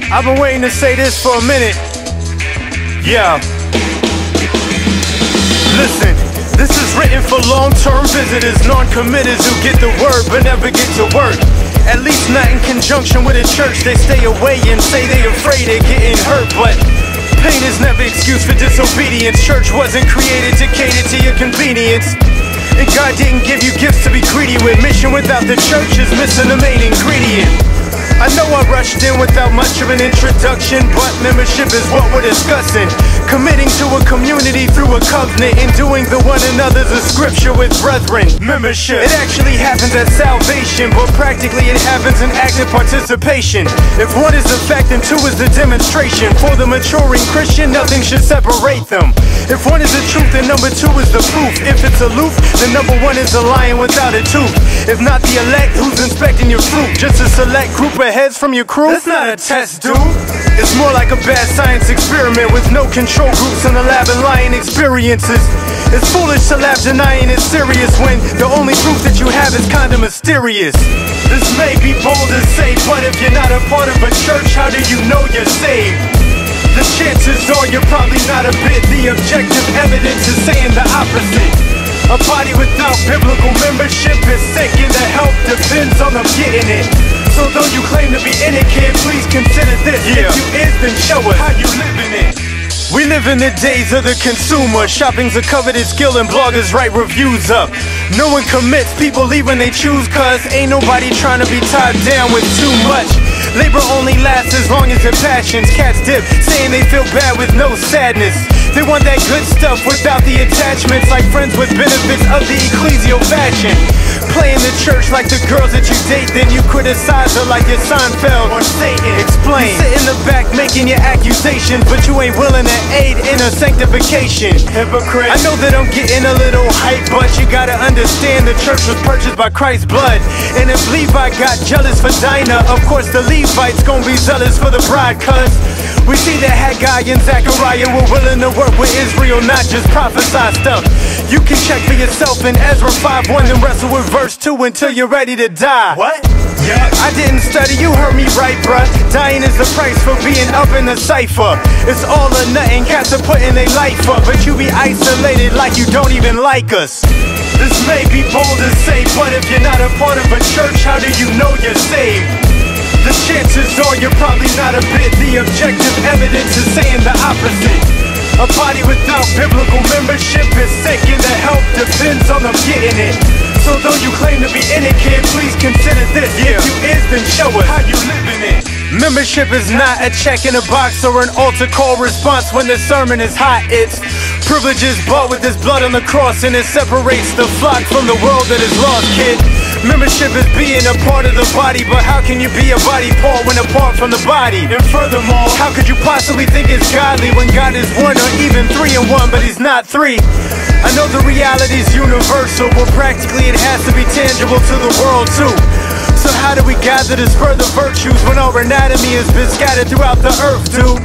I've been waiting to say this for a minute. Yeah. Listen, this is written for long-term visitors, non-committers who get the word but never get to work. At least not in conjunction with a church. They stay away and say they afraid of getting hurt, but pain is never excuse for disobedience. Church wasn't created to cater to your convenience, and God didn't give you gifts to be greedy with. Mission without the church is missing the main ingredient. I know I rushed in without much of an introduction, but membership is what we're discussing. Committing to a community through a covenant and doing the one another's a scripture with brethren. Membership, it actually happens at salvation, but practically it happens in active participation. If one is the fact, then two is the demonstration. For the maturing Christian, nothing should separate them. If one is the truth, then number two is the proof. If it's aloof, then number one is a lion without a tooth. If not the elect, who's inspecting your fruit? Just a select group of heads from your crew? That's not a test, dude. It's more like a bad science experiment with no control groups in the lab and lying experiences. It's foolish to laugh denying it's serious when the only proof that you have is kinda mysterious. This may be bold to say, but if you're not a part of a church, how do you know you're saved? The chances are you're probably not a bit. The objective evidence is saying the opposite. A body without biblical membership is sick, and the help depends on them getting it. So though you claim to be in it, kid, please consider this. If you is, then show us how you living it. We live in the days of the consumer. Shopping's a coveted skill and bloggers write reviews up. No one commits, people leave when they choose, cause ain't nobody trying to be tied down with too much. Labor only lasts as long as their passions. Cats dip, saying they feel bad with no sadness. They want that good stuff without the attachments, like friends with benefits of the ecclesial fashion. Playing the church like the girls that you date, then you criticize her like you're Seinfeld or Satan. Explain. You sit in the back making your accusations, but you ain't willing to aid in her sanctification. Hypocrite. I know that I'm getting a little hype, but you gotta understand the church was purchased by Christ's blood. And if Levi got jealous for Dinah, of course the Levite's gonna be zealous for the bride, cause we see that Haggai and Zechariah were willing to work with Israel, not just prophesy stuff. You can check for yourself in Ezra 5:1 and wrestle with verse 2 until you're ready to die. What? Yeah. I didn't study, you heard me right, bruh. Dying is the price for being up in the cipher. It's all or nothing, cats are putting their life up, but you be isolated like you don't even like us. This may be bold to say, but if you're not a part of a church, how do you know you're saved? The chances are you're probably not a bit. The objective evidence is saying the opposite. A body without biblical membership is sick, and the help depends on them getting it. So though you claim to be in it, kid, please consider this. If you is, then show us how you living it. Membership is not a check in a box or an altar call response when the sermon is hot. It's privileges bought with his blood on the cross, and it separates the flock from the world that is lost, kid. Membership is being a part of the body, but how can you be a body part when apart from the body? And furthermore, how could you possibly think it's godly when God is one or even 3 in 1, but he's not 3? I know the reality is universal, but practically it has to be tangible to the world too. So how do we gather to spur the virtues when our anatomy has been scattered throughout the earth, dude?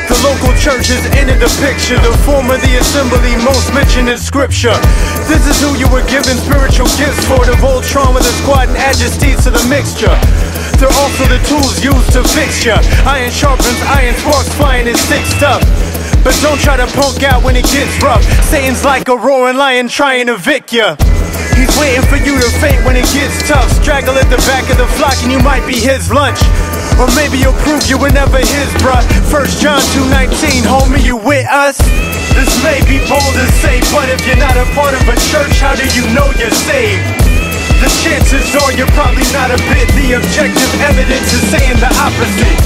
The local church has entered the picture, the form of the assembly most mentioned in scripture. This is who you were given spiritual gifts for, the Voltron with a squad and adjectives to the mixture. They're also the tools used to fix ya. Iron sharpens iron, sparks flying and stick stuff. But don't try to punk out when it gets rough. Satan's like a roaring lion trying to evict ya. He's waiting for you to faint when it gets tough. Straggle at the back of the flock and you might be his lunch. Or maybe you'll prove you were never his, bruh. 1 John 2:19, homie, you with us? This may be bold to say, but if you're not a part of a church, how do you know you're saved? The chances are you're probably not a bit. The objective evidence is saying the opposite.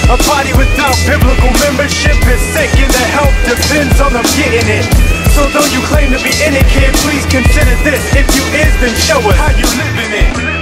A body without biblical membership is sick, and the help depends on them getting it. So though you claim to be in it, kid, please consider this. If you is, then show us how you living it.